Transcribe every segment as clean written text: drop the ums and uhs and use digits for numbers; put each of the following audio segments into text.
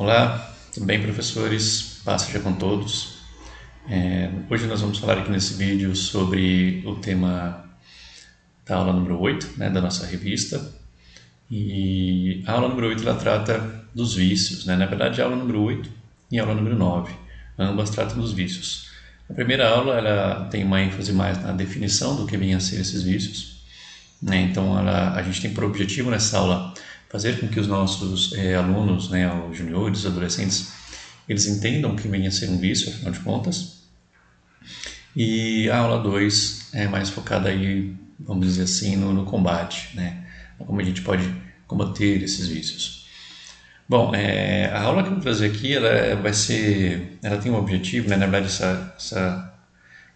Olá, tudo bem, professores? Paz seja com todos. Hoje nós vamos falar aqui nesse vídeo sobre o tema da aula número 8, né, da nossa revista. E a aula número 8 ela trata dos vícios, né? Na verdade, a aula número 8 e a aula número 9, ambas tratam dos vícios. A primeira aula ela tem uma ênfase mais na definição do que vêm a ser esses vícios, né? Então a gente tem por objetivo nessa aula fazer com que os nossos alunos, né, os juniores, os adolescentes, eles entendam o que vem a ser um vício, afinal de contas. E a aula 2 é mais focada aí, vamos dizer assim, no combate, né? Como a gente pode combater esses vícios. Bom, a aula que eu vou trazer aqui, ela tem um objetivo, né? Na verdade, essa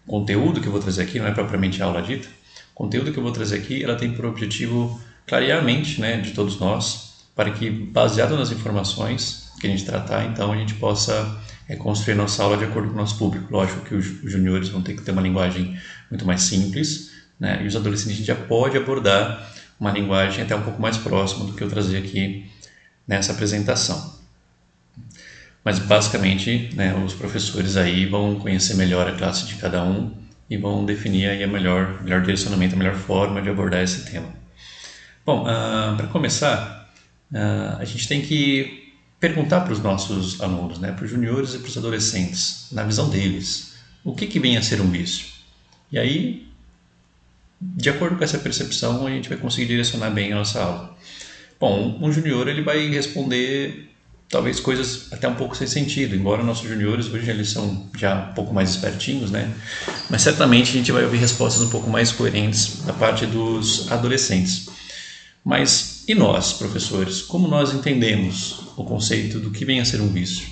conteúdo que eu vou trazer aqui não é propriamente a aula dita. O conteúdo que eu vou trazer aqui, ela tem por objetivo clarear a mente, né, de todos nós, para que, baseado nas informações que a gente tratar, então a gente possa construir nossa aula de acordo com o nosso público. Lógico que os juniores vão ter que ter uma linguagem muito mais simples, né, e os adolescentes a gente já pode abordar uma linguagem até um pouco mais próxima do que eu trazer aqui nessa apresentação. Mas basicamente, né, os professores aí vão conhecer melhor a classe de cada um e vão definir aí a melhor direcionamento, a melhor forma de abordar esse tema. Bom, para começar, a gente tem que perguntar para os nossos alunos, né, para os juniores e para os adolescentes, na visão deles, o que vem a ser um vício? E aí, de acordo com essa percepção, a gente vai conseguir direcionar bem a nossa aula. Bom, um junior ele vai responder talvez coisas até um pouco sem sentido, embora nossos juniores hoje eles são já um pouco mais espertinhos, né? Mas certamente a gente vai ouvir respostas um pouco mais coerentes da parte dos adolescentes. Mas e nós, professores, como nós entendemos o conceito do que vem a ser um vício?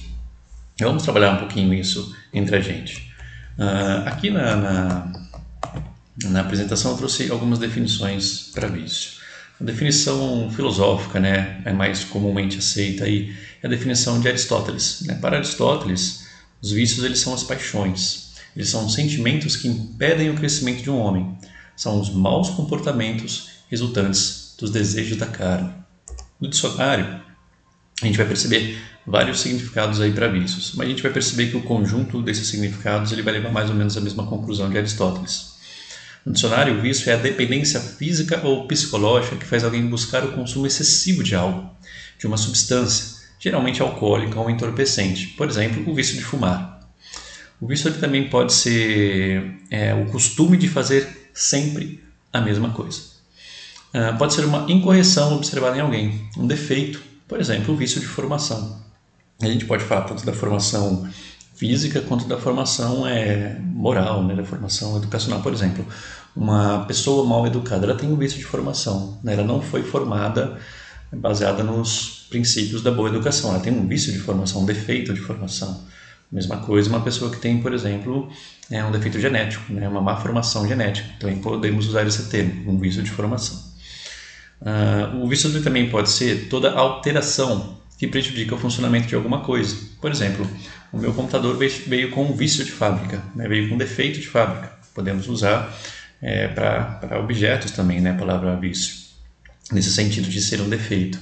Vamos trabalhar um pouquinho isso entre a gente. Aqui na apresentação eu trouxe algumas definições para vício. A definição filosófica, né, é mais comumente aceita aí, é a definição de Aristóteles, né? Para Aristóteles, os vícios eles são as paixões, eles são sentimentos que impedem o crescimento de um homem, são os maus comportamentos resultantes dos desejos da carne. No dicionário, a gente vai perceber vários significados aí para vícios, mas a gente vai perceber que o conjunto desses significados ele vai levar mais ou menos à mesma conclusão de Aristóteles. No dicionário, o vício é a dependência física ou psicológica que faz alguém buscar o consumo excessivo de algo, de uma substância, geralmente alcoólica ou entorpecente. Por exemplo, o vício de fumar. O vício ele também pode ser o costume de fazer sempre a mesma coisa. Pode ser uma incorreção observada em alguém, um defeito, por exemplo, o vício de formação. A gente pode falar tanto da formação física quanto da formação moral, né, da formação educacional. Por exemplo, uma pessoa mal educada, ela tem um vício de formação, né, ela não foi formada baseada nos princípios da boa educação, ela tem um vício de formação, um defeito de formação. Mesma coisa uma pessoa que tem, por exemplo, um defeito genético, né, uma má formação genética, também podemos usar esse termo, um vício de formação. O vício também pode ser toda alteração que prejudica o funcionamento de alguma coisa. Por exemplo, o meu computador veio com um vício de fábrica, né? Veio com um defeito de fábrica. Podemos usar para objetos também, né? A palavra vício, nesse sentido de ser um defeito,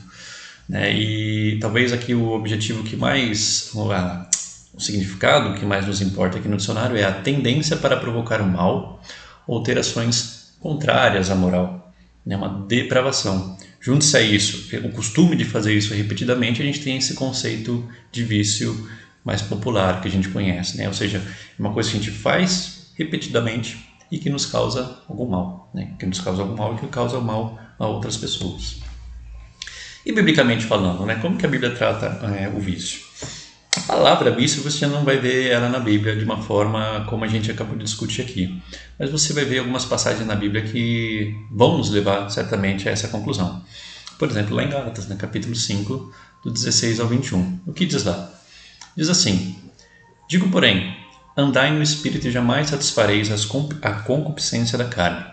né? E talvez aqui o objetivo que mais, o significado que mais nos importa aqui no dicionário é a tendência para provocar o mal ou ter ações contrárias à moral, né? Uma depravação. Junto-se a isso, o costume de fazer isso repetidamente, a gente tem esse conceito de vício mais popular que a gente conhece, né? Ou seja, é uma coisa que a gente faz repetidamente e que nos causa algum mal, né? Que nos causa algum mal e que causa mal a outras pessoas. E biblicamente falando, né? Como que a Bíblia trata o vício? A palavra vício você não vai ver ela na Bíblia de uma forma como a gente acabou de discutir aqui, mas você vai ver algumas passagens na Bíblia que vão nos levar certamente a essa conclusão. Por exemplo, lá em Gálatas, no capítulo 5, do 16 ao 21. O que diz lá? Diz assim: digo, porém, andai no Espírito e jamais satisfareis a concupiscência da carne,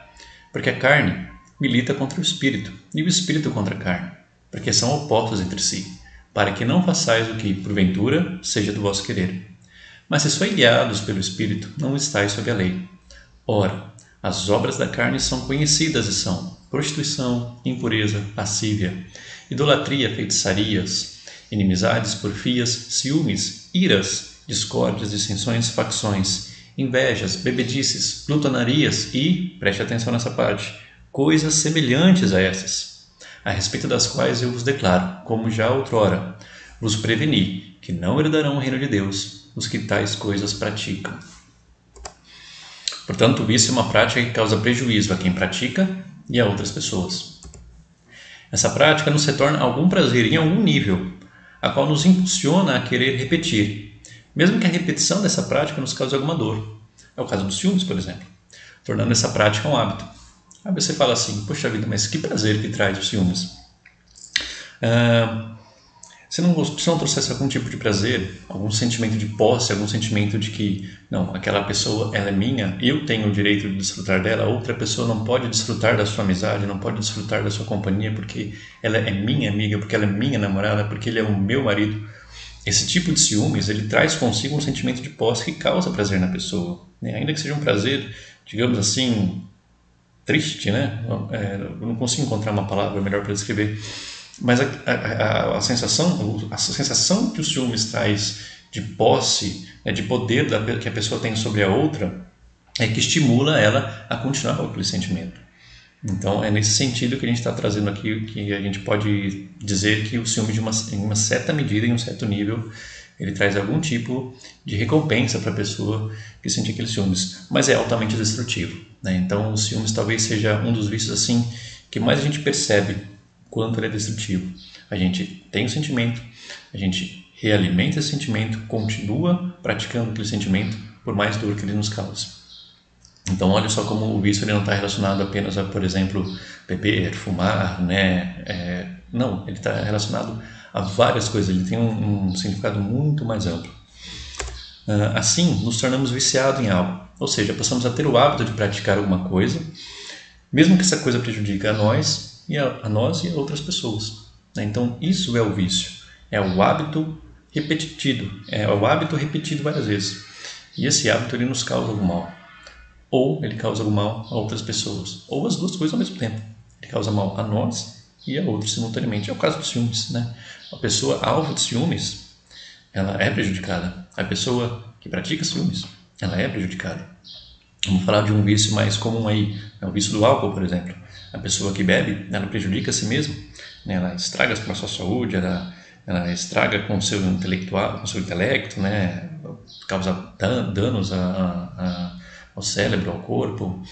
porque a carne milita contra o Espírito, e o Espírito contra a carne, porque são opostos entre si, para que não façais o que, porventura, seja do vosso querer. Mas se sois guiados pelo Espírito, não estáis sob a lei. Ora, as obras da carne são conhecidas e são prostituição, impureza, lascívia, idolatria, feitiçarias, inimizades, porfias, ciúmes, iras, discórdias, dissensões, facções, invejas, bebedices, glutonarias e, preste atenção nessa parte, coisas semelhantes a essas, a respeito das quais eu vos declaro, como já outrora, vos preveni, que não herdarão o reino de Deus os que tais coisas praticam. Portanto, o vício é uma prática que causa prejuízo a quem pratica e a outras pessoas. Essa prática nos retorna algum prazer em algum nível, a qual nos impulsiona a querer repetir, mesmo que a repetição dessa prática nos cause alguma dor. É o caso dos ciúmes, por exemplo, tornando essa prática um hábito. Aí você fala assim, poxa vida, mas que prazer que traz os ciúmes. Se não trouxesse algum tipo de prazer, algum sentimento de posse, algum sentimento de que, não, aquela pessoa ela é minha, eu tenho o direito de desfrutar dela, outra pessoa não pode desfrutar da sua amizade, não pode desfrutar da sua companhia porque ela é minha amiga, porque ela é minha namorada, porque ele é o meu marido. Esse tipo de ciúmes, ele traz consigo um sentimento de posse que causa prazer na pessoa, né? Ainda que seja um prazer, digamos assim, triste, né? Eu não consigo encontrar uma palavra melhor para descrever. Mas a sensação que o ciúmes traz de posse, né, de poder que a pessoa tem sobre a outra, é que estimula ela a continuar com aquele sentimento. Então é nesse sentido que a gente está trazendo aqui que a gente pode dizer que o ciúme em uma certa medida, em um certo nível, ele traz algum tipo de recompensa para a pessoa que sente aqueles ciúmes, mas é altamente destrutivo, né? Então o ciúmes talvez seja um dos vícios assim que mais a gente percebe quanto ele é destrutivo. A gente tem o sentimento, a gente realimenta esse sentimento, continua praticando aquele sentimento por mais dor que ele nos cause. Então olha só como o vício ele não está relacionado apenas a, por exemplo, beber, fumar, né? Não, ele está relacionado a várias coisas, ele tem um significado muito mais amplo. Assim, nos tornamos viciados em algo, ou seja, passamos a ter o hábito de praticar alguma coisa, mesmo que essa coisa prejudique a nós e a outras pessoas, né? Então isso é o vício, é o hábito repetido, várias vezes, e esse hábito ele nos causa algum mal, ou ele causa algum mal a outras pessoas, ou as duas coisas ao mesmo tempo. Ele causa mal a nós e a outros simultaneamente. É o caso dos ciúmes, né? A pessoa alvo de ciúmes, ela é prejudicada. A pessoa que pratica ciúmes, ela é prejudicada. Vamos falar de um vício mais comum aí, é o vício do álcool, por exemplo. A pessoa que bebe, ela prejudica a si mesma, né? Ela estraga com a sua saúde, ela estraga com o seu intelecto, né? Causa danos ao cérebro, ao corpo,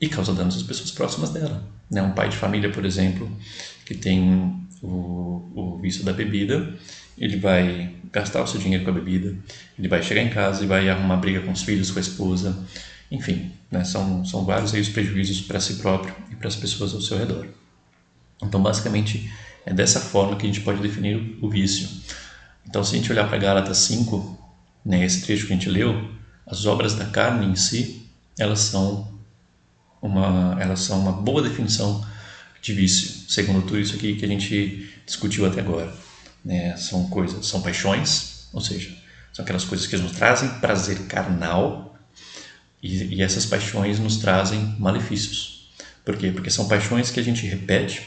e causa danos às pessoas próximas dela, né? Um pai de família, por exemplo, que tem o vício da bebida, ele vai gastar o seu dinheiro com a bebida, ele vai chegar em casa e vai arrumar briga com os filhos, com a esposa, enfim, né? São vários aí os prejuízos para si próprio e para as pessoas ao seu redor. Então, basicamente, é dessa forma que a gente pode definir o vício. Então, se a gente olhar para Gálatas 5, né, esse trecho que a gente leu, as obras da carne em si, elas são uma boa definição de vício, segundo tudo isso aqui que a gente discutiu até agora, né? São paixões, ou seja, são aquelas coisas que nos trazem prazer carnal, e essas paixões nos trazem malefícios. Por quê? Porque são paixões que a gente repete,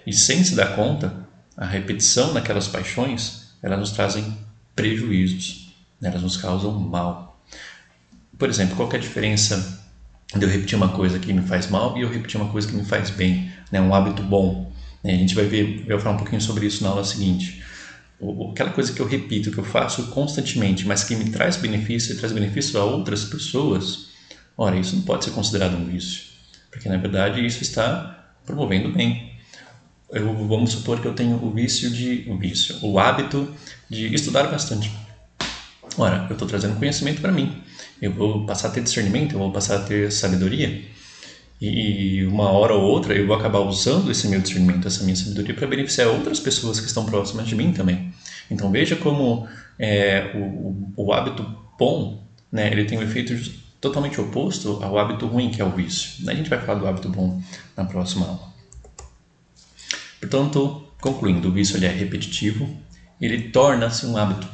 e sem se dar conta, a repetição daquelas paixões, elas nos trazem prejuízos, né? Elas nos causam mal. Por exemplo, qual que é a diferença de eu repetir uma coisa que me faz mal e eu repetir uma coisa que me faz bem, né? Um hábito bom, né? A gente vai falar um pouquinho sobre isso na aula seguinte. Aquela coisa que eu repito, que eu faço constantemente, mas que me traz benefício e traz benefício a outras pessoas, ora, isso não pode ser considerado um vício, porque na verdade isso está promovendo o bem. Vamos supor que eu tenho o hábito de estudar bastante. Ora, eu estou trazendo conhecimento para mim, eu vou passar a ter discernimento, eu vou passar a ter sabedoria, e uma hora ou outra eu vou acabar usando esse meu discernimento, essa minha sabedoria para beneficiar outras pessoas que estão próximas de mim também. Então veja como o hábito bom, né, ele tem um efeito totalmente oposto ao hábito ruim, que é o vício. A gente vai falar do hábito bom na próxima aula. Portanto, concluindo, o vício ele é repetitivo, ele torna-se um hábito.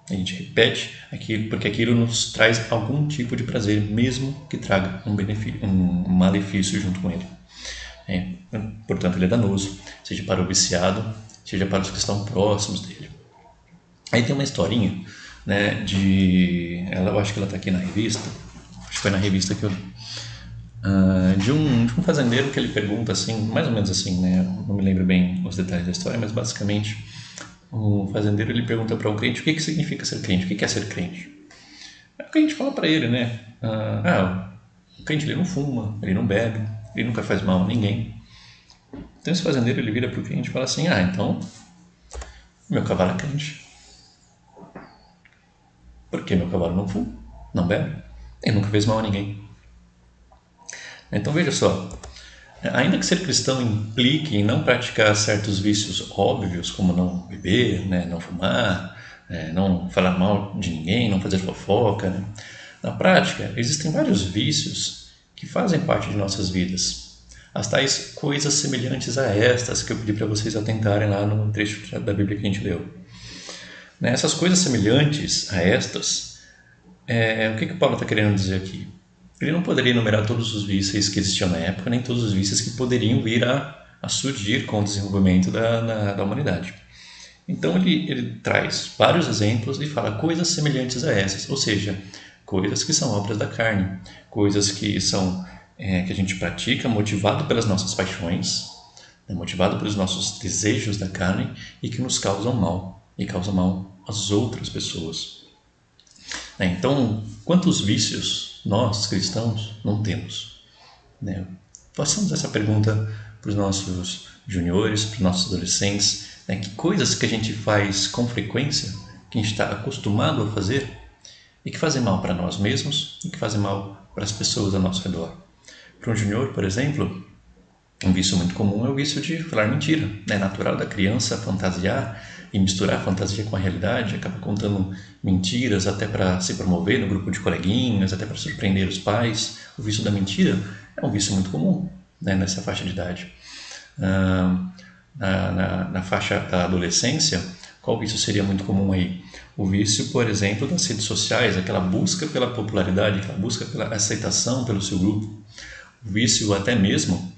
A gente repete aquilo porque aquilo nos traz algum tipo de prazer, mesmo que traga um malefício junto com ele. Portanto, ele é danoso, seja para o viciado, seja para os que estão próximos dele. Aí tem uma historinha, né, eu acho que ela está aqui na revista, acho que foi na revista que eu li, de um fazendeiro que ele pergunta assim, mais ou menos assim, né, não me lembro bem os detalhes da história, mas basicamente o fazendeiro ele pergunta para um crente o que significa ser crente, o que é ser crente. Aí o crente fala para ele, né, o crente ele não fuma, ele não bebe, ele nunca faz mal a ninguém. Então esse fazendeiro ele vira para o crente e fala assim, então meu cavalo é crente. Porque meu cavalo não fuma, não bebe, e nunca fez mal a ninguém. Então veja só, ainda que ser cristão implique em não praticar certos vícios óbvios, como não beber, né, não fumar, não falar mal de ninguém, não fazer fofoca, né? Na prática, existem vários vícios que fazem parte de nossas vidas. As tais coisas semelhantes a estas que eu pedi para vocês atentarem lá no trecho da Bíblia que a gente leu. Essas coisas semelhantes a estas, o que Paulo está querendo dizer aqui? Ele não poderia enumerar todos os vícios que existiam na época, nem todos os vícios que poderiam vir a surgir com o desenvolvimento da humanidade. Então ele traz vários exemplos e fala coisas semelhantes a essas, ou seja, coisas que são obras da carne, coisas que são que a gente pratica motivado pelas nossas paixões, motivado pelos nossos desejos da carne e que nos causam mal, e causam mal às outras pessoas. Então, quantos vícios nós, cristãos, não temos? Façamos essa pergunta para os nossos juniores, para os nossos adolescentes. Que coisas que a gente faz com frequência, que a gente está acostumado a fazer e que fazem mal para nós mesmos e que fazem mal para as pessoas ao nosso redor. Para um junior, por exemplo, um vício muito comum é o vício de falar mentira. É natural da criança fantasiar e misturar a fantasia com a realidade, acaba contando mentiras até para se promover no grupo de coleguinhas, até para surpreender os pais. O vício da mentira é um vício muito comum, nessa faixa de idade. Na faixa da adolescência, qual vício seria muito comum aí? O vício, por exemplo, das redes sociais, aquela busca pela popularidade, aquela busca pela aceitação pelo seu grupo. O vício até mesmo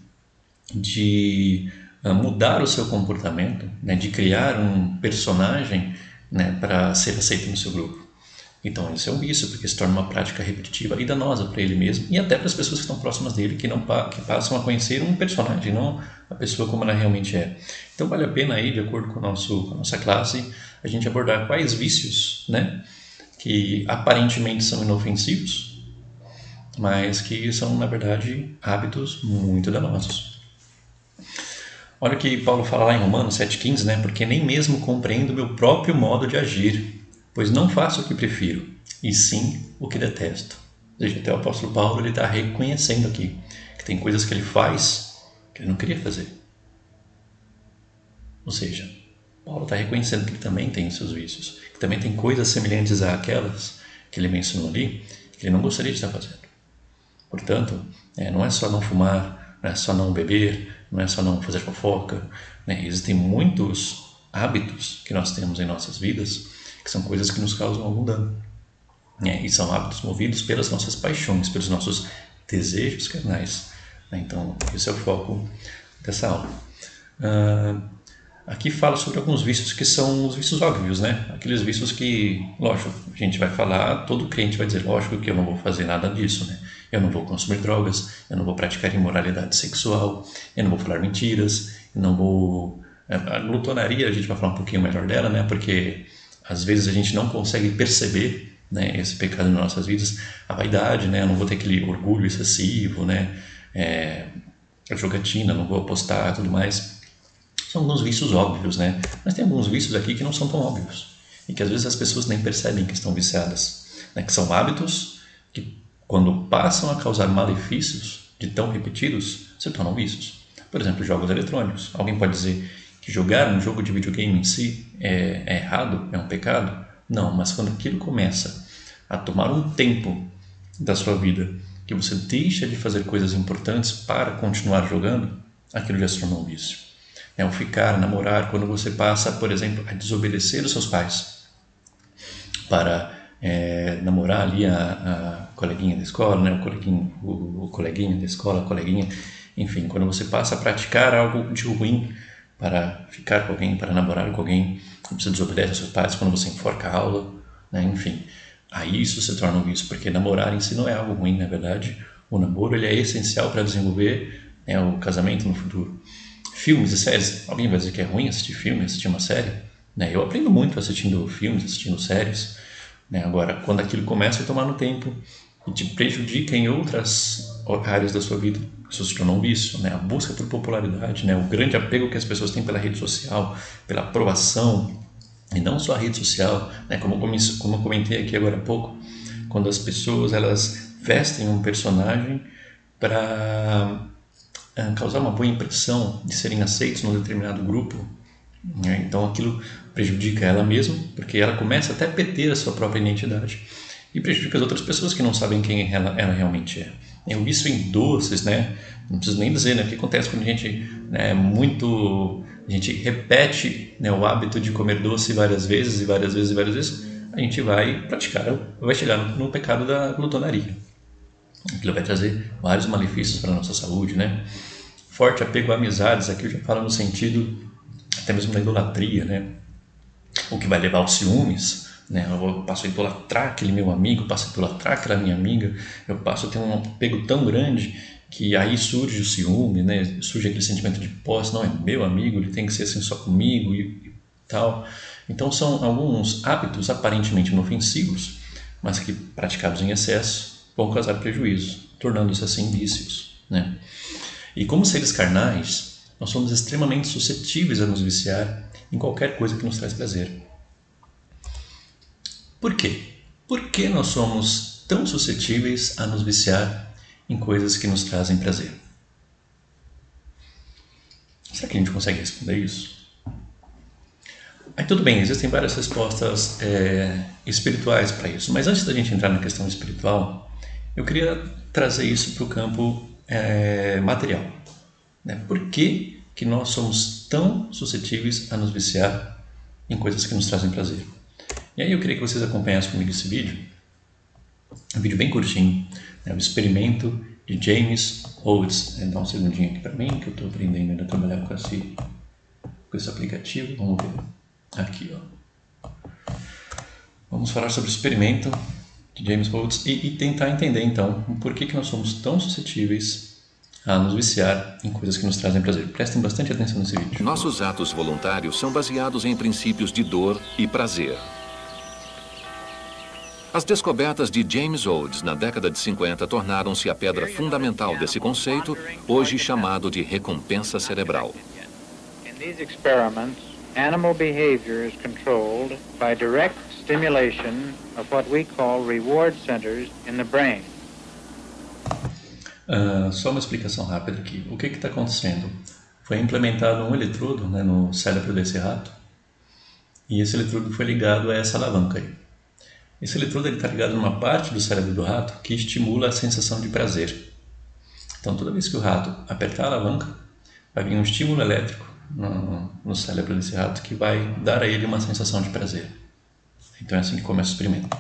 de mudar o seu comportamento, de criar um personagem para ser aceito no seu grupo. Então, isso é um vício, porque se torna uma prática repetitiva e danosa para ele mesmo e até para as pessoas que estão próximas dele, que passam a conhecer um personagem, não a pessoa como ela realmente é. Então, vale a pena aí, de acordo com a nossa classe, a gente abordar quais vícios, que aparentemente são inofensivos, mas que são, na verdade, hábitos muito danosos. Olha o que Paulo fala lá em Romanos 7,15, porque nem mesmo compreendo o meu próprio modo de agir, pois não faço o que prefiro, e sim o que detesto. Ou seja, até o apóstolo Paulo está reconhecendo aqui que tem coisas que ele faz que ele não queria fazer. Ou seja, Paulo está reconhecendo que ele também tem seus vícios, que também tem coisas semelhantes àquelas que ele mencionou ali, que ele não gostaria de estar fazendo. Portanto, não é só não fumar, não é só não beber, não é só não fazer fofoca. Existem muitos hábitos que nós temos em nossas vidas que são coisas que nos causam algum dano. E são hábitos movidos pelas nossas paixões, pelos nossos desejos carnais. Então, esse é o foco dessa aula. Aqui fala sobre alguns vícios que são os vícios óbvios, aqueles vícios que, lógico, a gente vai falar, todo crente vai dizer, lógico que eu não vou fazer nada disso, Eu não vou consumir drogas, eu não vou praticar imoralidade sexual, eu não vou falar mentiras, eu não vou... A glutonaria, a gente vai falar um pouquinho melhor dela, porque às vezes a gente não consegue perceber esse pecado nas nossas vidas. A vaidade, eu não vou ter aquele orgulho excessivo, a jogatina, não vou apostar e tudo mais. São alguns vícios óbvios, mas tem alguns vícios aqui que não são tão óbvios e que às vezes as pessoas nem percebem que estão viciadas, que são hábitos que, quando passam a causar malefícios de tão repetidos, se tornam vícios. Por exemplo, jogos eletrônicos. Alguém pode dizer que jogar um jogo de videogame em si é errado, é um pecado? Não, mas quando aquilo começa a tomar um tempo da sua vida, que você deixa de fazer coisas importantes para continuar jogando, aquilo já se tornou um vício. O ficar, namorar, quando você passa, por exemplo, a desobedecer os seus pais para namorar ali a coleguinha da escola, o coleguinha da escola, a coleguinha, Enfim, quando você passa a praticar algo de ruim para ficar com alguém, para namorar com alguém, quando você desobedece aos seus pais, quando você enforca a aula, né? Enfim, aí isso se torna um vício, porque namorar em si não é algo ruim, na verdade. O namoro ele é essencial para desenvolver, né, o casamento no futuro. Filmes e séries, alguém vai dizer que é ruim assistir filme, assistir uma série? Né? Eu aprendo muito assistindo filmes, assistindo séries. Né? Agora, quando aquilo começa a tomar no tempo e te prejudica em outras áreas da sua vida, isso se torna um vício. Né? A busca por popularidade, né? O grande apego que as pessoas têm pela rede social, pela aprovação, e não só a rede social, né? Como eu comentei aqui agora há pouco, quando as pessoas elas vestem um personagem para causar uma boa impressão de serem aceitos num determinado grupo, né? Então aquilo prejudica ela mesma, porque ela começa até a perder a sua própria identidade e prejudica as outras pessoas que não sabem quem ela realmente é. O vício em doces, né? Não preciso nem dizer, né? O que acontece quando a gente a gente repete, né, o hábito de comer doce várias vezes, a gente vai chegar no pecado da glutonaria. Aquilo vai trazer vários malefícios para a nossa saúde, né? Forte apego a amizades, aqui eu já falo no sentido até mesmo da idolatria, né? O que vai levar aos ciúmes, né? Eu passo a idolatrar aquele meu amigo, passo a idolatrar aquela minha amiga, eu passo a ter um apego tão grande que aí surge o ciúme, né? Surge aquele sentimento de posse, não é meu amigo, ele tem que ser assim só comigo e tal. Então são alguns hábitos aparentemente inofensivos, mas que praticados em excesso vão causar prejuízo, tornando-se assim vícios, né? E como seres carnais, nós somos extremamente suscetíveis a nos viciar em qualquer coisa que nos traz prazer. Por quê? Por que nós somos tão suscetíveis a nos viciar em coisas que nos trazem prazer? Será que a gente consegue responder isso? Aí tudo bem, existem várias respostas espirituais para isso, mas antes da gente entrar na questão espiritual, eu queria trazer isso para o campo material. Né? Por que nós somos tão suscetíveis a nos viciar em coisas que nos trazem prazer? E aí eu queria que vocês acompanhassem comigo esse vídeo, um vídeo bem curtinho, né? O experimento de James Rhodes. Dá um segundinho aqui para mim, que eu estou aprendendo ainda a trabalhar com esse aplicativo. Vamos ver aqui, ó. Vamos falar sobre o experimento de James Rhodes e tentar entender então por que nós somos tão suscetíveis a nos viciar em coisas que nos trazem prazer. Prestem bastante atenção nesse vídeo. Nossos atos voluntários são baseados em princípios de dor e prazer. As descobertas de James Rhodes na década de 50 tornaram-se a pedra fundamental desse conceito, hoje chamado de recompensa cerebral. In these experiments, animal behavior is controlled by direct stimulation of what we call reward centers in the brain. Só uma explicação rápida aqui. O que está acontecendo? Foi implementado um eletrodo, né, no cérebro desse rato, e esse eletrodo foi ligado a essa alavanca aí. Esse eletrodo está ligado numa parte do cérebro do rato que estimula a sensação de prazer. Então, toda vez que o rato apertar a alavanca, vai vir um estímulo elétrico no cérebro desse rato que vai dar a ele uma sensação de prazer. Então, é assim que começa o experimento.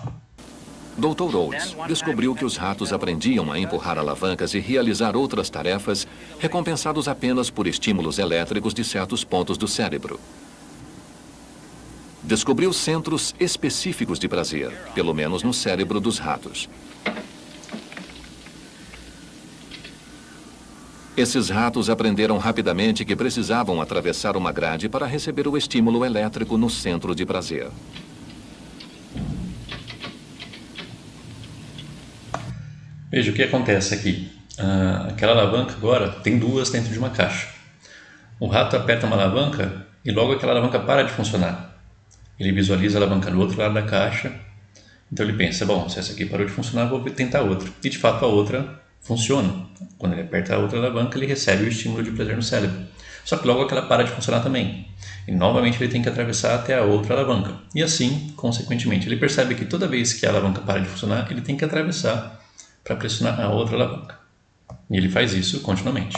Dr. Rhodes descobriu que os ratos aprendiam a empurrar alavancas e realizar outras tarefas, recompensados apenas por estímulos elétricos de certos pontos do cérebro. Descobriu centros específicos de prazer, pelo menos no cérebro dos ratos. Esses ratos aprenderam rapidamente que precisavam atravessar uma grade para receber o estímulo elétrico no centro de prazer. Veja o que acontece aqui. Aquela alavanca agora tem duas dentro de uma caixa. O rato aperta uma alavanca e logo aquela alavanca para de funcionar. Ele visualiza a alavanca do outro lado da caixa, então ele pensa, bom, se essa aqui parou de funcionar, vou tentar outra. E de fato a outra funciona. Quando ele aperta a outra alavanca, ele recebe o estímulo de prazer no cérebro. Só que logo aquela para de funcionar também. E novamente ele tem que atravessar até a outra alavanca. E assim, consequentemente, ele percebe que toda vez que a alavanca para de funcionar, ele tem que atravessar para pressionar a outra alavanca. E ele faz isso continuamente.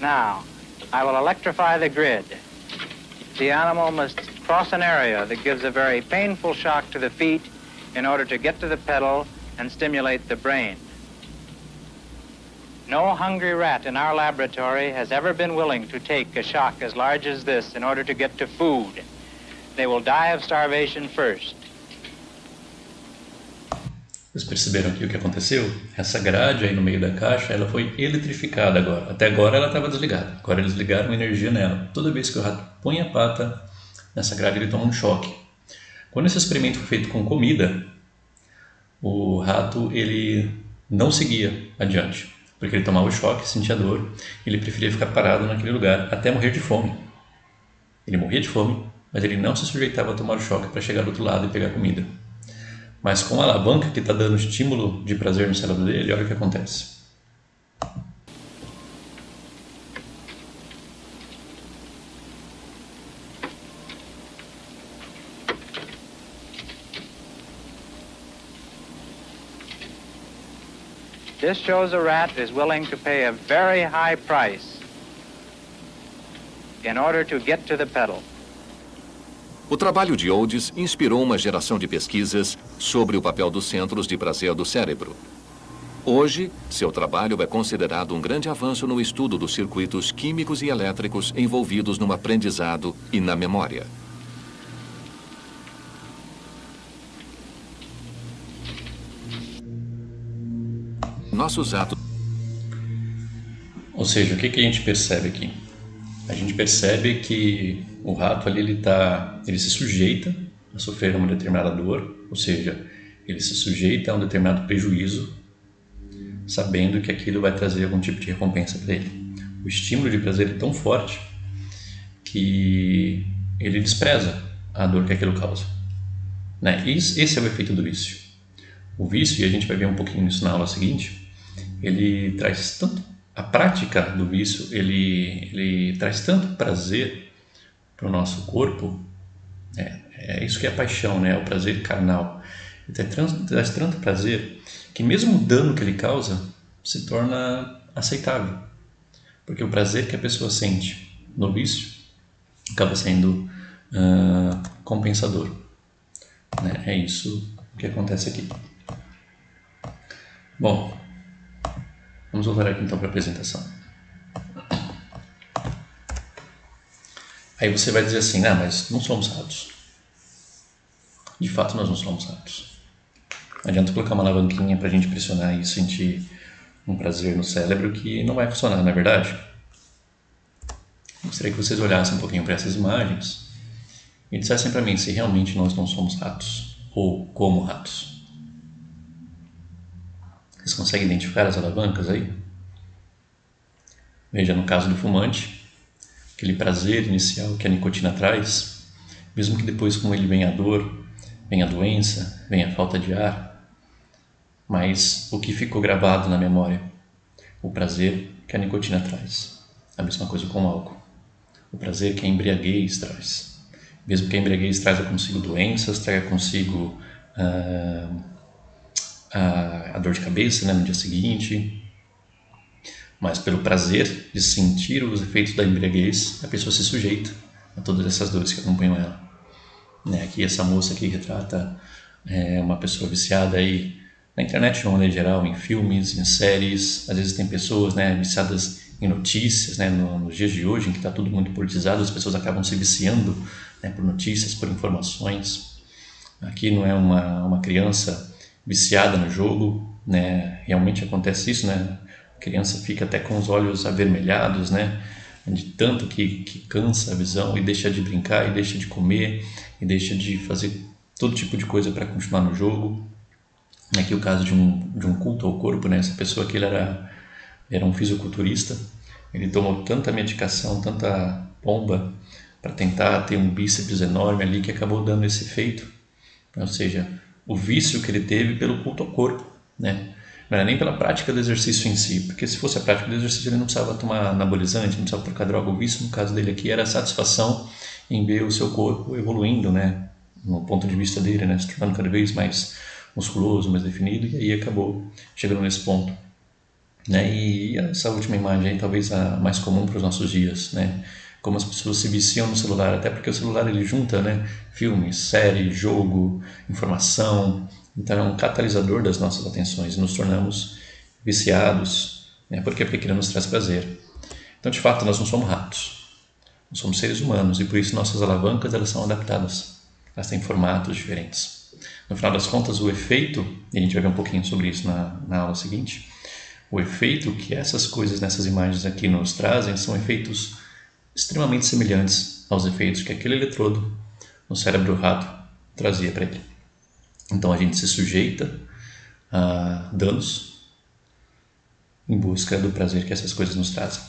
Now, I will electrify the grid. The animal must cross an area that gives a very painful shock to the feet in order to get to the pedal and stimulate the brain. No hungry rat in our laboratory has ever been willing to take a shock as large as this in order to get to food. They will die of starvation first. Vocês perceberam aqui o que aconteceu? Essa grade aí no meio da caixa, ela foi eletrificada agora. Até agora ela estava desligada. Agora eles ligaram energia nela. Toda vez que o rato põe a pata nessa grade, ele toma um choque. Quando esse experimento foi feito com comida, o rato ele não seguia adiante, porque ele tomava o choque, sentia dor, ele preferia ficar parado naquele lugar até morrer de fome. Ele morria de fome, mas ele não se sujeitava a tomar o choque para chegar do outro lado e pegar comida. Mas com a alavanca que está dando estímulo de prazer no cérebro dele, olha o que acontece. This shows a rat is willing to pay a very high price in order to get to the pedal. O trabalho de Olds inspirou uma geração de pesquisas sobre o papel dos centros de prazer do cérebro. Hoje, seu trabalho é considerado um grande avanço no estudo dos circuitos químicos e elétricos envolvidos no aprendizado e na memória. Nossos atos... Ou seja, o que a gente percebe aqui? A gente percebe que o rato ali ele se sujeita a sofrer uma determinada dor, ou seja, ele se sujeita a um determinado prejuízo, sabendo que aquilo vai trazer algum tipo de recompensa para ele. O estímulo de prazer é tão forte que ele despreza a dor que aquilo causa, né? Esse é o efeito do vício. O vício, e a gente vai ver um pouquinho isso na aula seguinte, ele traz tanto... A prática do vício, ele traz tanto prazer para o nosso corpo, é isso que é a paixão, né? É o prazer carnal. Ele traz tanto prazer que mesmo o dano que ele causa se torna aceitável. Porque o prazer que a pessoa sente no vício acaba sendo compensador, né? É isso que acontece aqui. Bom, vamos voltar aqui então para a apresentação. Aí você vai dizer assim, mas não somos ratos. De fato nós não somos ratos. Não adianta colocar uma alavanquinha para a gente pressionar e sentir um prazer no cérebro que não vai funcionar, não é verdade? Gostaria que vocês olhassem um pouquinho para essas imagens e dissessem para mim se realmente nós não somos ratos ou como ratos. Vocês conseguem identificar as alavancas aí? Veja, no caso do fumante, aquele prazer inicial que a nicotina traz, mesmo que depois com ele venha a dor, venha a doença, venha a falta de ar, mas o que ficou gravado na memória? O prazer que a nicotina traz. A mesma coisa com o álcool. O prazer que a embriaguez traz. Mesmo que a embriaguez traga consigo doenças, traga consigo a dor de cabeça, né, no dia seguinte, mas pelo prazer de sentir os efeitos da embriaguez, a pessoa se sujeita a todas essas dores que acompanham ela, né? Aqui essa moça aqui retrata uma pessoa viciada aí na internet de uma maneira geral, em filmes, em séries. Às vezes tem pessoas, né, viciadas em notícias, né, nos dias de hoje em que está tudo muito politizado, as pessoas acabam se viciando, né, por notícias, por informações. Aqui não é uma criança viciada no jogo, né? Realmente acontece isso, né? A criança fica até com os olhos avermelhados, né? De tanto que cansa a visão e deixa de brincar, e deixa de comer, e deixa de fazer todo tipo de coisa para continuar no jogo. Aqui o caso de um culto ao corpo, né? Essa pessoa aqui ele era um fisiculturista, ele tomou tanta medicação, tanta bomba para tentar ter um bíceps enorme ali que acabou dando esse efeito, ou seja, o vício que ele teve pelo culto ao corpo, né? Não era nem pela prática do exercício em si, porque se fosse a prática do exercício ele não precisava tomar anabolizante, não precisava trocar droga. O vício, no caso dele aqui, era a satisfação em ver o seu corpo evoluindo, né? No ponto de vista dele, né? Se tornando cada vez mais musculoso, mais definido, e aí acabou chegando nesse ponto, né? E essa última imagem aí, talvez a mais comum para os nossos dias, né? Como as pessoas se viciam no celular, até porque o celular ele junta, né, filmes, série, jogo, informação, então é um catalisador das nossas atenções e nos tornamos viciados né? Porque a pequena nos traz prazer. Então, de fato, nós não somos ratos. Nós somos seres humanos e por isso nossas alavancas elas são adaptadas. Elas têm formatos diferentes. No final das contas, o efeito, e a gente vai ver um pouquinho sobre isso na aula seguinte, o efeito que essas coisas nessas imagens aqui nos trazem são efeitos extremamente semelhantes aos efeitos que aquele eletrodo no cérebro do rato trazia para ele. Então a gente se sujeita a danos em busca do prazer que essas coisas nos trazem.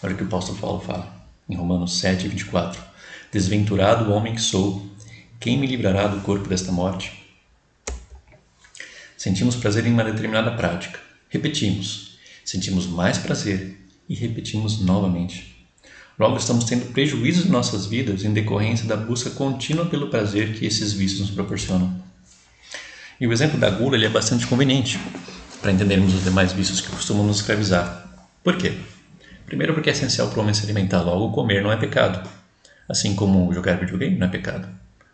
Olha o que o apóstolo Paulo fala em Romanos 7, 24. Desventurado homem que sou, quem me livrará do corpo desta morte? Sentimos prazer em uma determinada prática. Repetimos. Sentimos mais prazer e repetimos novamente. Logo, estamos tendo prejuízos em nossas vidas em decorrência da busca contínua pelo prazer que esses vícios nos proporcionam. E o exemplo da gula ele é bastante conveniente para entendermos os demais vícios que costumam nos escravizar. Por quê? Primeiro porque é essencial para o homem se alimentar, logo comer não é pecado. Assim como jogar videogame não é pecado.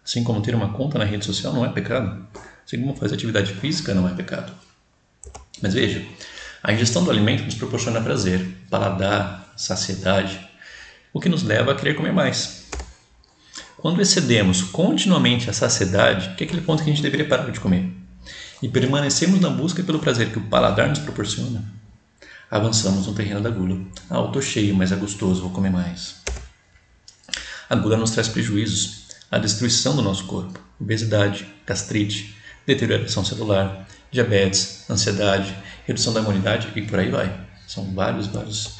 Assim como ter uma conta na rede social não é pecado. Assim como fazer atividade física não é pecado. Mas veja, a ingestão do alimento nos proporciona prazer, paladar, saciedade, o que nos leva a querer comer mais. Quando excedemos continuamente a saciedade, que é aquele ponto que a gente deveria parar de comer, e permanecemos na busca pelo prazer que o paladar nos proporciona, avançamos no terreno da gula. Ah, eu estou cheio, mas é gostoso, vou comer mais. A gula nos traz prejuízos, a destruição do nosso corpo, obesidade, gastrite, deterioração celular, diabetes, ansiedade, redução da imunidade e por aí vai. São vários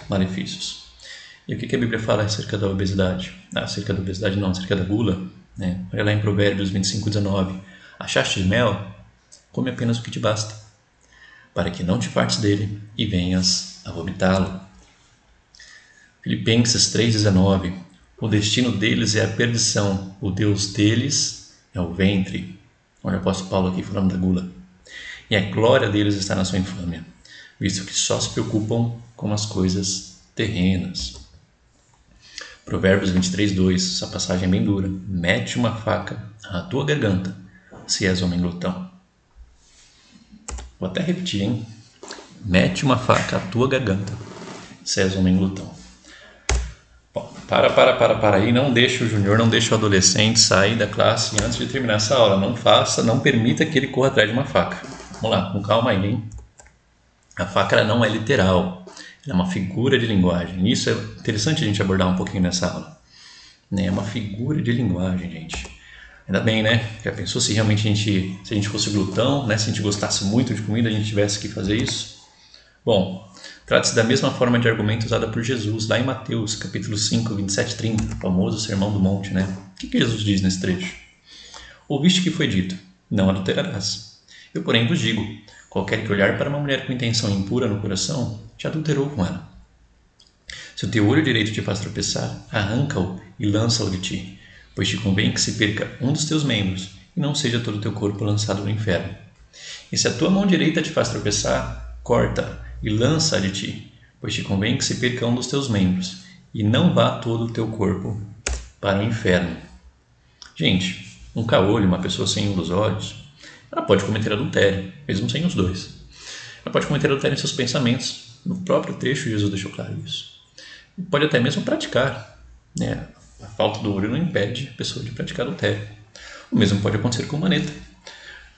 malefícios. E o que a Bíblia fala acerca da obesidade? Acerca da obesidade não, acerca da gula. Né? Olha lá em Provérbios 25:19. Achaste mel? Come apenas o que te basta, para que não te fartes dele e venhas a vomitá-lo. Filipenses 3:19. O destino deles é a perdição, o Deus deles é o ventre. Olha o apóstolo Paulo aqui falando da gula. E a glória deles está na sua infâmia, visto que só se preocupam com as coisas terrenas. Provérbios 23:2, essa passagem é bem dura. Mete uma faca à tua garganta, se és homem glutão. Vou até repetir, hein? Mete uma faca à tua garganta, se és homem glutão. Bom, para aí, não deixe o júnior, não deixe o adolescente sair da classe antes de terminar essa aula. Não permita que ele corra atrás de uma faca. Vamos lá, com calma aí, hein? A faca ela não é literal, ela é uma figura de linguagem. Isso é interessante a gente abordar um pouquinho nessa aula. É uma figura de linguagem, gente. Ainda bem, né? Já pensou se realmente se a gente fosse glutão, né? Se a gente gostasse muito de comida, a gente tivesse que fazer isso? Bom, trata-se da mesma forma de argumento usada por Jesus lá em Mateus, capítulo 5, 27 e 30, o famoso Sermão do Monte, né? O que Jesus diz nesse trecho? Ouviste que foi dito, não adulterarás. Eu, porém, vos digo, qualquer que olhar para uma mulher com intenção impura no coração, te adulterou com ela. Se o teu olho direito te faz tropeçar, arranca-o e lança-o de ti, pois te convém que se perca um dos teus membros e não seja todo o teu corpo lançado no inferno. E se a tua mão direita te faz tropeçar, corta e lança-a de ti, pois te convém que se perca um dos teus membros e não vá todo o teu corpo para o inferno. Gente, um caolho, uma pessoa sem um dos olhos, ela pode cometer adultério, mesmo sem os dois. Ela pode cometer adultério em seus pensamentos. No próprio trecho, Jesus deixou claro isso. E pode até mesmo praticar. Né? A falta do olho não impede a pessoa de praticar adultério. O mesmo pode acontecer com uma maneta.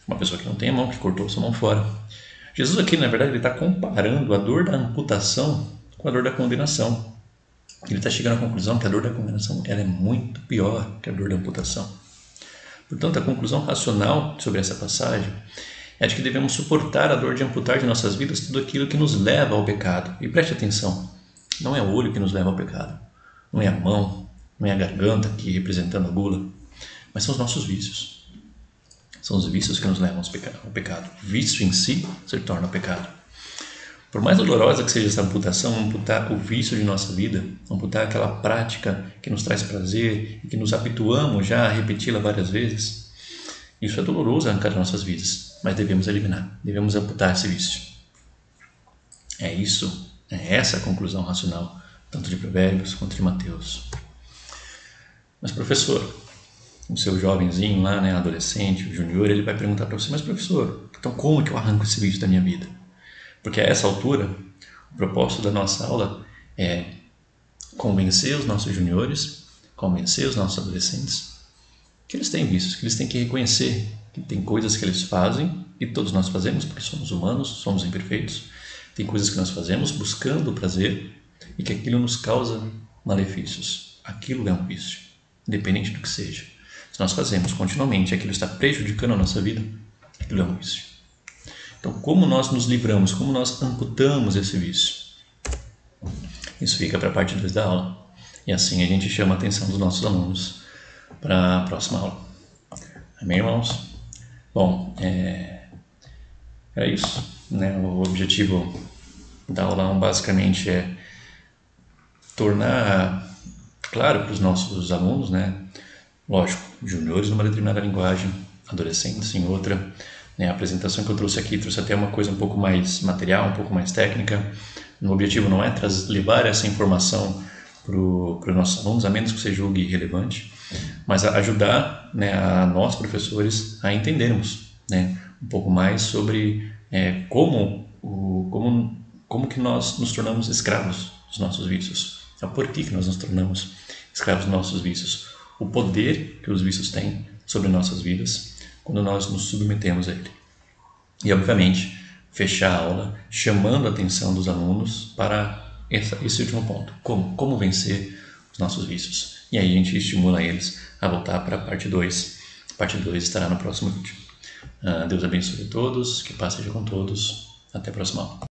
Uma pessoa que não tem a mão, que cortou sua mão fora. Jesus aqui, na verdade, ele está comparando a dor da amputação com a dor da condenação. Ele está chegando à conclusão que a dor da condenação ela é muito pior que a dor da amputação. Portanto, a conclusão racional sobre essa passagem é de que devemos suportar a dor de amputar de nossas vidas tudo aquilo que nos leva ao pecado. E preste atenção, não é o olho que nos leva ao pecado, não é a mão, não é a garganta aqui representando a gula, mas são os nossos vícios. São os vícios que nos levam ao pecado. O vício em si se torna pecado. Por mais dolorosa que seja essa amputação, amputar o vício de nossa vida, amputar aquela prática que nos traz prazer e que nos habituamos já a repeti-la várias vezes, isso é doloroso arrancar de nossas vidas, mas devemos eliminar, devemos amputar esse vício. É essa a conclusão racional, tanto de Provérbios quanto de Mateus. Mas professor, o seu jovenzinho lá, né, adolescente, o junior, ele vai perguntar para você, mas professor, então como que eu arranco esse vício da minha vida? Porque a essa altura, o propósito da nossa aula é convencer os nossos juniores, convencer os nossos adolescentes que eles têm vícios, que eles têm que reconhecer que tem coisas que eles fazem, e todos nós fazemos, porque somos humanos, somos imperfeitos, tem coisas que nós fazemos buscando o prazer e que aquilo nos causa malefícios. Aquilo é um vício, independente do que seja. Se nós fazemos continuamente e aquilo está prejudicando a nossa vida, aquilo é um vício. Então, como nós nos livramos, como nós amputamos esse vício? Isso fica para a parte 2 da aula. E assim a gente chama a atenção dos nossos alunos para a próxima aula. Amém, irmãos? Bom, era isso, né? O objetivo da aula 1 basicamente é tornar claro para os nossos alunos, né? Lógico, juniores numa determinada linguagem, adolescentes em outra. A apresentação que eu trouxe aqui trouxe até uma coisa um pouco mais material, um pouco mais técnica. O objetivo não é levar essa informação para os nossos alunos, a menos que você julgue irrelevante, mas ajudar, né, a nós, professores, a entendermos, né, um pouco mais sobre como que nós nos tornamos escravos dos nossos vícios. Por que nós nos tornamos escravos dos nossos vícios? O poder que os vícios têm sobre nossas vidas quando nós nos submetemos a ele. E, obviamente, fechar a aula chamando a atenção dos alunos para esse último ponto. Como vencer os nossos vícios. E aí a gente estimula eles a voltar para a parte 2. A parte 2 estará no próximo vídeo. Deus abençoe a todos, que paz seja com todos. Até a próxima aula.